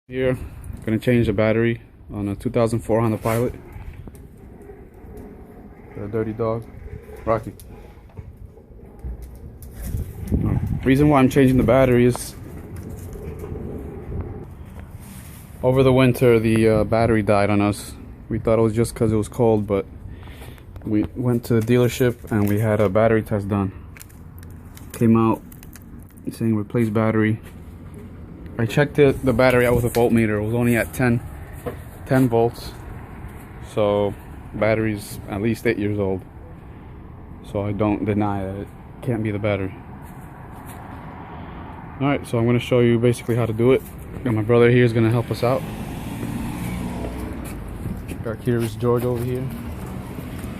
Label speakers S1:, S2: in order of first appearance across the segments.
S1: Here, gonna change the battery on a 2004 Honda Pilot. Got a dirty dog, Rocky. Reason why I'm changing the battery is over the winter the battery died on us. We thought it was just because it was cold, but we went to the dealership and we had a battery test done. Came out saying replace battery. I checked the battery out with a voltmeter. It was only at 10 volts. So battery's at least 8 years old. So I don't deny that it can't be the battery. Alright, so I'm going to show you basically how to do it. And my brother here is going to help us out. Back here is George over here.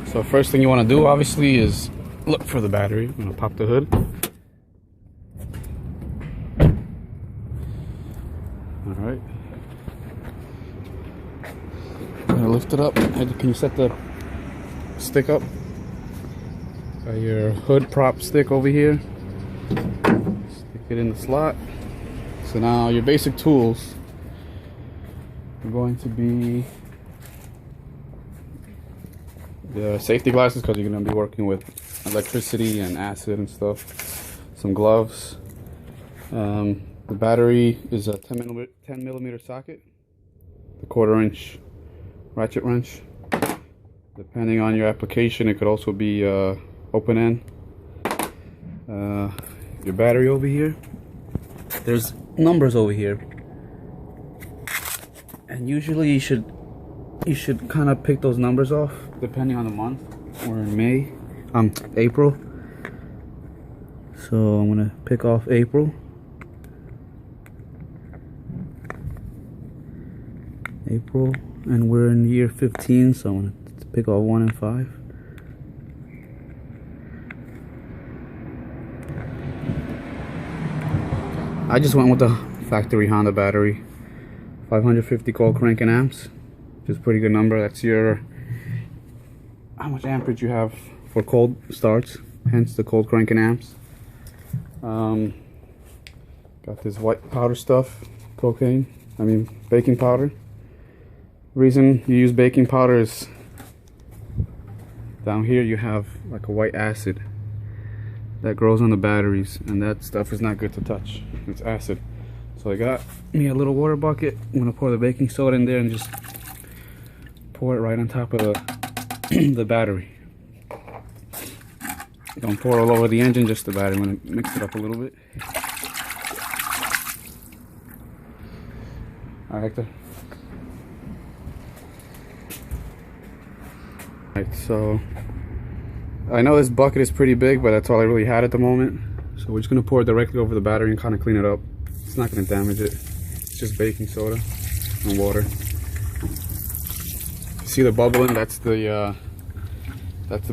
S1: So first thing you want to do obviously is look for the battery. I'm going to pop the hood. Alright. Gonna lift it up. Can you set the stick up? Got your hood prop stick over here. Stick it in the slot. So now your basic tools are going to be the safety glasses, because you're going to be working with electricity and acid and stuff. Some gloves. The battery is a 10 millimeter socket, the 1/4 inch ratchet wrench. Depending on your application, it could also be open end. Your battery over here. There's numbers over here, and usually you should kind of pick those numbers off depending on the month. We're in April, so I'm gonna pick off April. And we're in year 15, so I'm gonna pick off 1 and 5. I just went with the factory Honda battery, 550 cold cranking amps, which is a pretty good number. That's your how much amperage you have for cold starts, hence the cold cranking amps. Got this white powder stuff, baking powder. Reason you use baking powder is down here you have like a white acid that grows on the batteries, and that stuff is not good to touch. It's acid. So I got me a little water bucket. I'm gonna pour the baking soda in there and just pour it right on top of the battery. Don't pour all over the engine, just the battery. I'm gonna mix it up a little bit. Alright, Hector. Alright, so I know this bucket is pretty big, but that's all I really had at the moment. So we're just going to pour it directly over the battery and kind of clean it up. It's not going to damage it. It's just baking soda and water. See the bubbling? That's the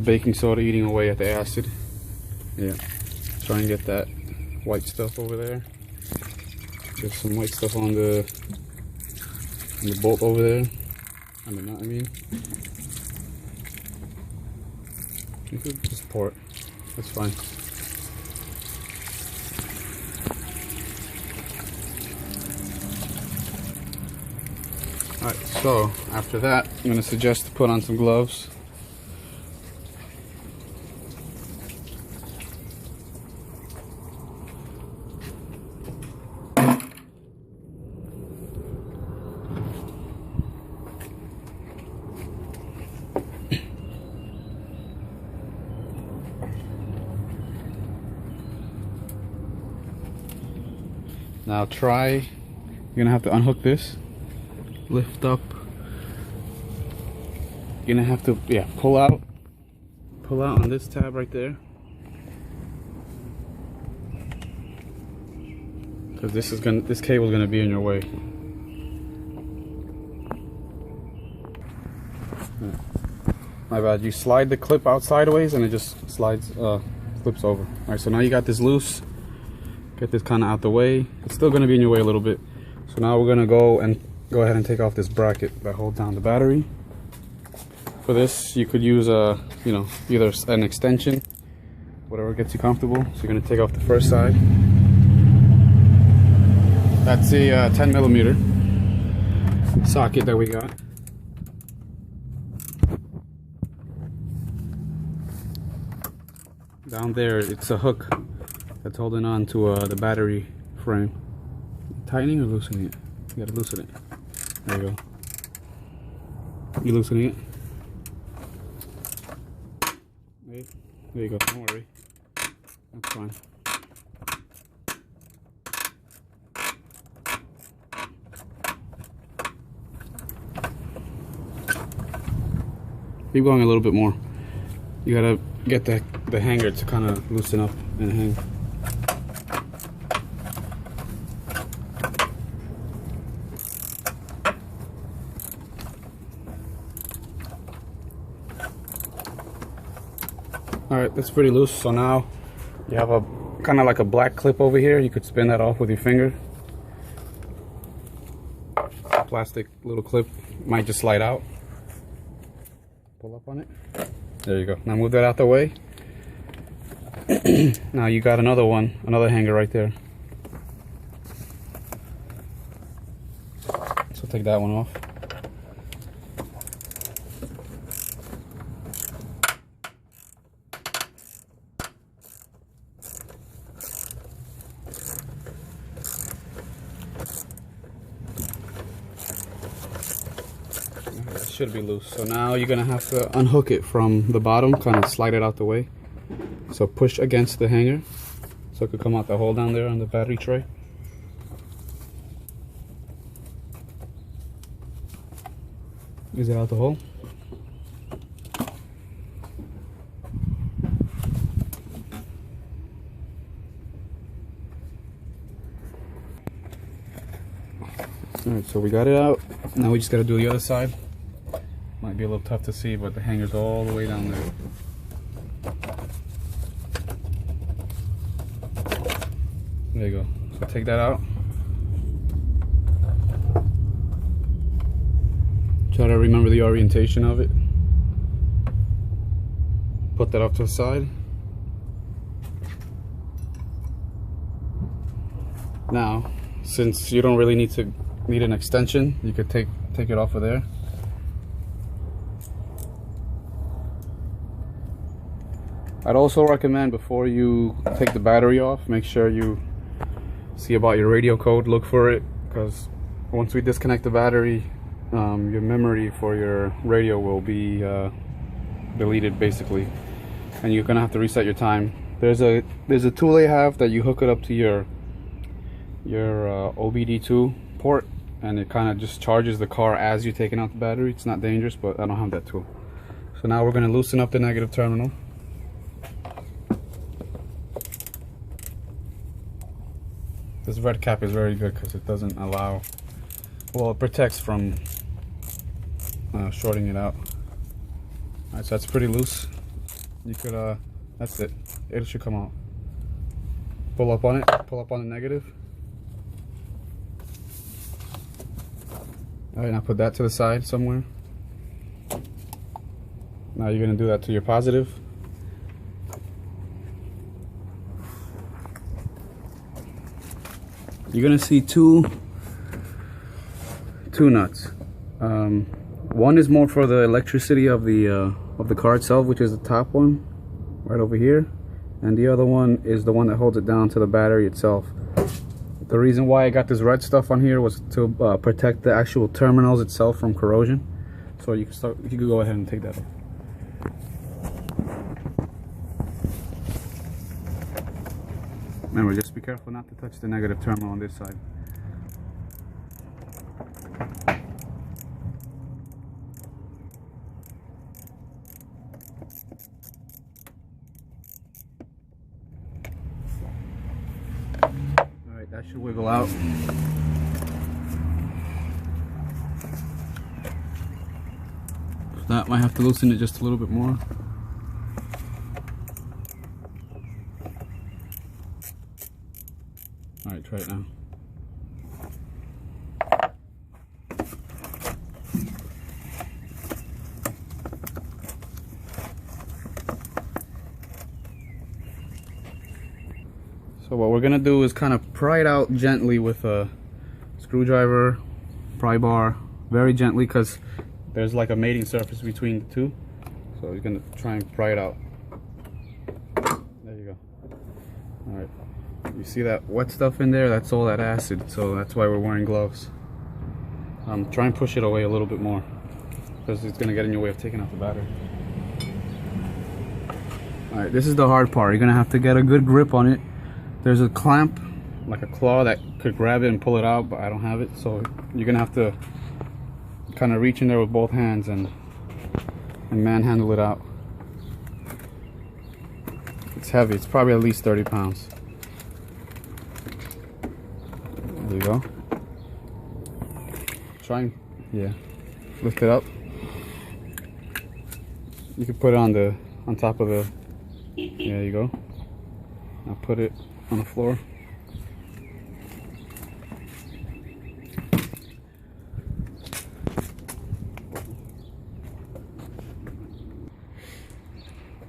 S1: baking soda eating away at the acid. Yeah. Try and get that white stuff over there. There's some white stuff on the bolt over there. On the nut, I mean. You could just pour it. That's fine. Alright, so after that, I'm going to suggest to put on some gloves. Now you're gonna have to unhook this, lift up. You're gonna have to, pull out on this tab right there, because this cable is gonna be in your way. My bad. You slide the clip out sideways and it just flips over. All right, so now you got this loose. Get this kind of out the way. It's still going to be in your way a little bit. So now we're going to go ahead and take off this bracket that holds down the battery. For this, you could use either an extension, whatever gets you comfortable. So you're going to take off the first side. That's a 10 millimeter. socket that we got. Down there, it's a hook that's holding on to the battery frame. Tightening or loosening it? You gotta loosen it. There you go. You loosening it? There you go. Don't worry. That's fine. Keep going a little bit more. You gotta get the hanger to kind of loosen up and hang. Alright, that's pretty loose. So now you have a kind of like a black clip over here. You could spin that off with your finger. Plastic little clip, might just slide out. Pull up on it. There you go. Now move that out the way. Now you got another one, another hanger right there. So take that one off. Should be loose. So now you're gonna have to unhook it from the bottom, kind of slide it out the way. So push against the hanger so it could come out the hole down there on the battery tray. Is it out the hole? Alright, so we got it out. Now we just gotta do the other side. Might be a little tough to see, but the hanger's all the way down there. There you go. So take that out. Try to remember the orientation of it. Put that off to the side. Now, since you don't really need an extension, you could take it off of there. I'd also recommend, before you take the battery off, make sure you see about your radio code, look for it, because once we disconnect the battery, your memory for your radio will be deleted basically, and you're gonna have to reset your time. There's a tool they have that you hook it up to your OBD2 port, and it kind of just charges the car as you're taking out the battery. It's not dangerous, but I don't have that tool. So now we're gonna loosen up the negative terminal. This red cap is very good because it doesn't allow, well, it protects from shorting it out. Alright, so that's pretty loose. You could, that's it. It should come out. Pull up on it, pull up on the negative. Alright, now put that to the side somewhere. Now you're going to do that to your positive. You're gonna see two nuts. One is more for the electricity of the car itself, which is the top one right over here, and the other one is the one that holds it down to the battery itself. The reason why I got this red stuff on here was to protect the actual terminals itself from corrosion. So you could go ahead and take that off. Remember, just be careful not to touch the negative terminal on this side. Alright, that should wiggle out. That might have to loosen it just a little bit more. Alright, try it now. So what we're gonna do is kind of pry it out gently with a screwdriver, pry bar, very gently, because there's like a mating surface between the two. So he's gonna try and pry it out. There you go. All right. You see that wet stuff in there? That's all that acid. So that's why we're wearing gloves. Try and push it away a little bit more, because it's gonna get in your way of taking out the battery. All right, this is the hard part. You're gonna have to get a good grip on it. There's a clamp, like a claw, that could grab it and pull it out, but I don't have it. So you're gonna have to kind of reach in there with both hands and manhandle it out. It's heavy. It's probably at least 30 pounds. There you go. Try and, yeah, lift it up. You can put it on top of the, yeah, there you go. Now put it on the floor.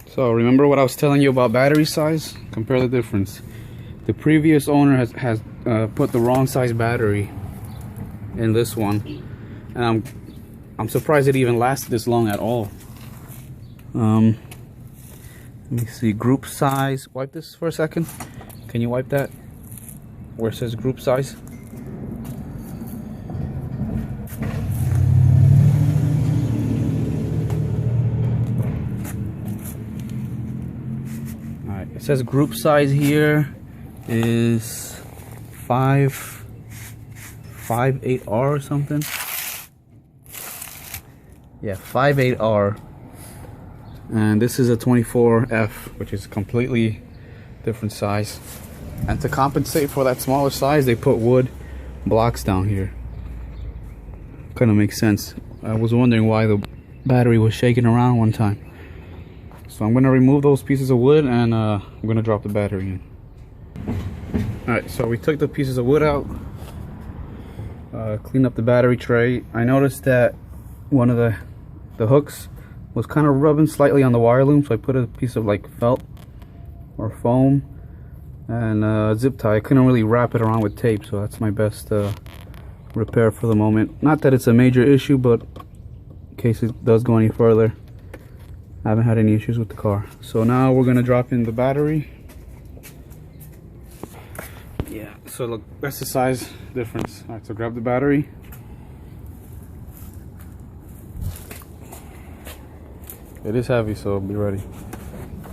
S1: So remember what I was telling you about battery size? Compare the difference. The previous owner has put the wrong size battery in this one, and I'm surprised it even lasted this long at all. Let me see, group size. Wipe this for a second. Can you wipe that where it says group size? Alright, it says group size here is 5.8R or something. Yeah, 5.8R. And this is a 24F, which is completely different size. And to compensate for that smaller size, they put wood blocks down here. Kind of makes sense. I was wondering why the battery was shaking around one time. So I'm gonna remove those pieces of wood, and I'm gonna drop the battery in. Alright, so we took the pieces of wood out, cleaned up the battery tray. I noticed that one of the hooks was kind of rubbing slightly on the wire loom, so I put a piece of like felt or foam and a zip tie. I couldn't really wrap it around with tape, so that's my best repair for the moment. Not that it's a major issue, but in case it does go any further, I haven't had any issues with the car. So now we're gonna drop in the battery. Yeah, so look, that's the size difference. All right, so grab the battery. It is heavy, so be ready.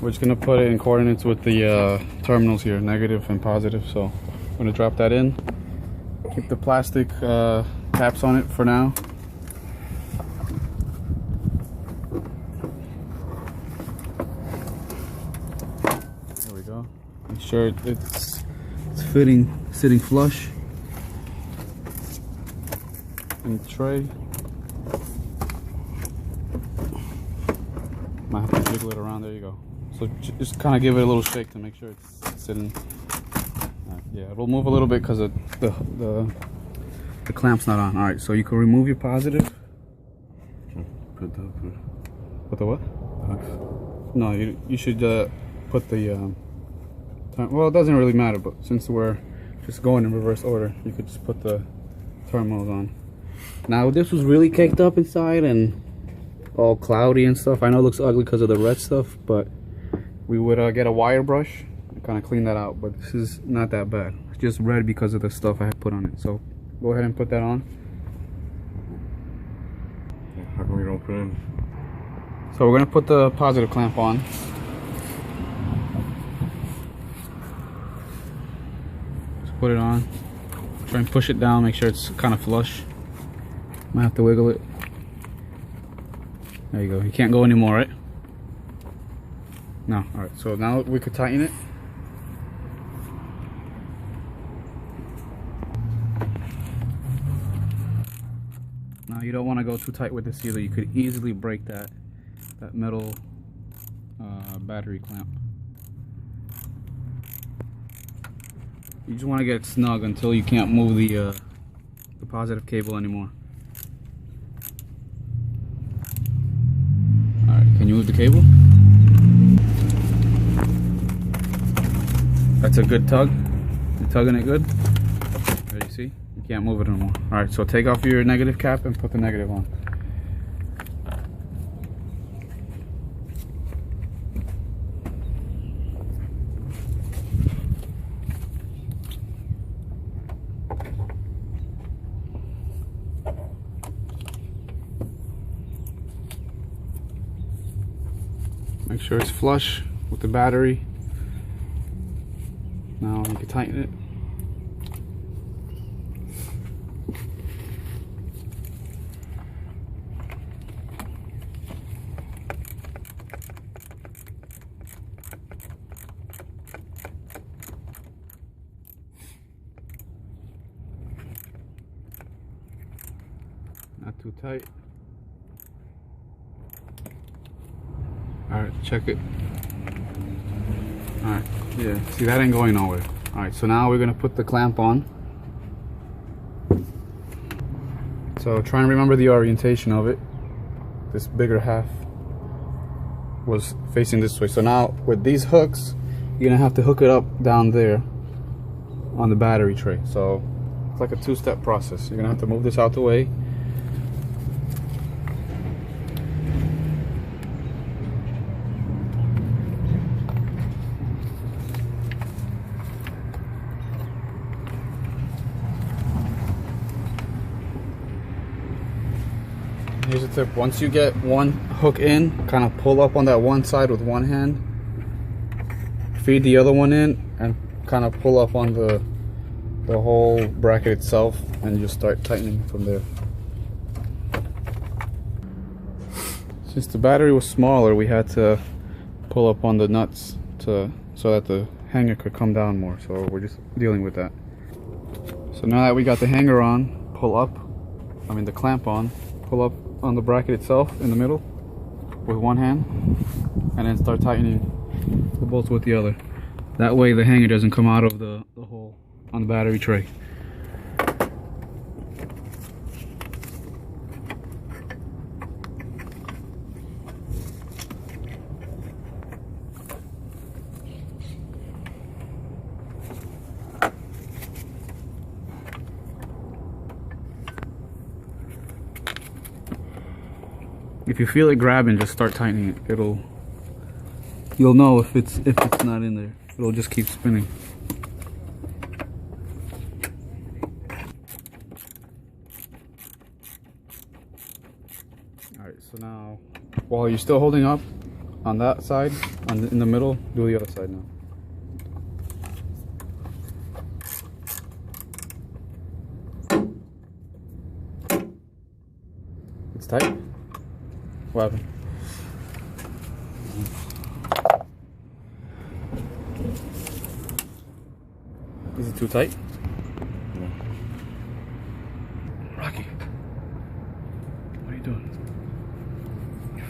S1: We're just gonna put it in coordinates with the terminals here, negative and positive. So I'm gonna drop that in. Keep the plastic caps on it for now. There we go. Make sure it's sitting flush in the tray. Might have to jiggle it around. There you go. So just kind of give it a little shake to make sure it's sitting. Yeah, it'll move a little bit because the clamp's not on. All right, so you can remove your positive. Put the what? No, you should put the. Well, it doesn't really matter, but since we're just going in reverse order, you could just put the terminals on. Now, this was really caked up inside and all cloudy and stuff. I know it looks ugly because of the red stuff, but we would get a wire brush and kind of clean that out. But this is not that bad. It's just red because of the stuff I had put on it. So go ahead and put that on.
S2: How come we don't put it in?
S1: So we're gonna put the positive clamp on. Just put it on. Try and push it down. Make sure it's kind of flush. Might have to wiggle it. There you go. You can't go anymore, right? No. Alright, so now we could tighten it. Now you don't want to go too tight with this either. You could easily break that metal battery clamp. You just want to get it snug until you can't move the positive cable anymore. Can you move the cable? That's a good tug. You're tugging it good. There, you see? You Can't move it anymore. Alright, so take off your negative cap and put the negative on. Make sure it's flush with the battery. Now you can tighten it. Not too tight. Alright, check it. Alright, yeah, see that ain't going nowhere. Alright, so now we're gonna put the clamp on. So try and remember the orientation of it. This bigger half was facing this way. So now with these hooks, you're gonna have to hook it up down there on the battery tray. So it's like a two-step process. You're gonna have to move this out the way. Here's a tip. Once you get one hook in, kind of pull up on that one side with one hand, feed the other one in, and kind of pull up on the whole bracket itself, and just start tightening from there. Since the battery was smaller, we had to pull up on the nuts so that the hanger could come down more. So we're just dealing with that. So now that we got the hanger on, the clamp on, pull up on the bracket itself in the middle with one hand, and then start tightening the bolts with the other. That way the hanger doesn't come out of the hole on the battery tray. If you feel it grabbing, just start tightening it. You'll know if it's not in there. It'll just keep spinning. Alright, so now while you're still holding up on that side, in the middle, do the other side now. It's tight? What happened? Is it too tight?
S2: No.
S1: Rocky, what are you doing?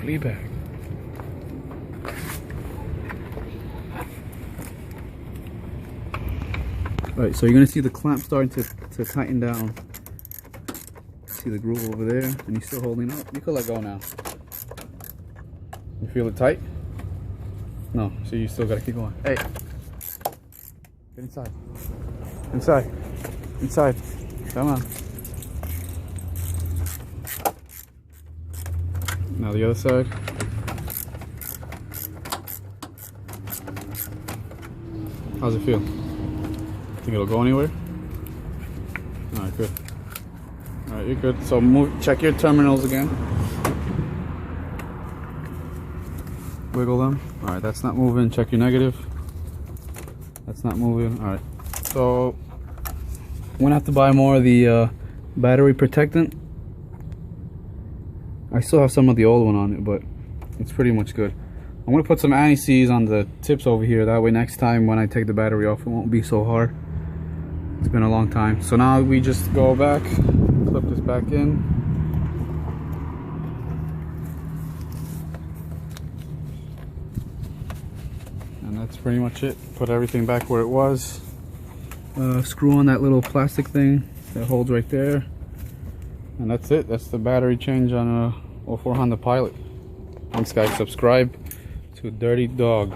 S1: Flea bag. Alright, so you're gonna see the clamp starting to tighten down. See the groove over there, and you're still holding up. You can let go now. You feel it tight? No, so you still gotta keep going. Hey, get inside. Inside. Inside. Come on. Now the other side. How's it feel? Think it'll go anywhere? Alright, good. Alright, you're good. So check your terminals again. Wiggle them. Alright, that's not moving. Check your negative. That's not moving. Alright, so I'm gonna have to buy more of the battery protectant. I still have some of the old one on it, but it's pretty much good. I'm gonna put some anti-seize on the tips over here. That way next time when I take the battery off, it won't be so hard. It's been a long time. So now we just go back, clip this back in. And that's pretty much it. Put everything back where it was. Screw on that little plastic thing that holds right there. And that's it. That's the battery change on a 04 Honda Pilot. Thanks guys. Subscribe to Dirty Dog.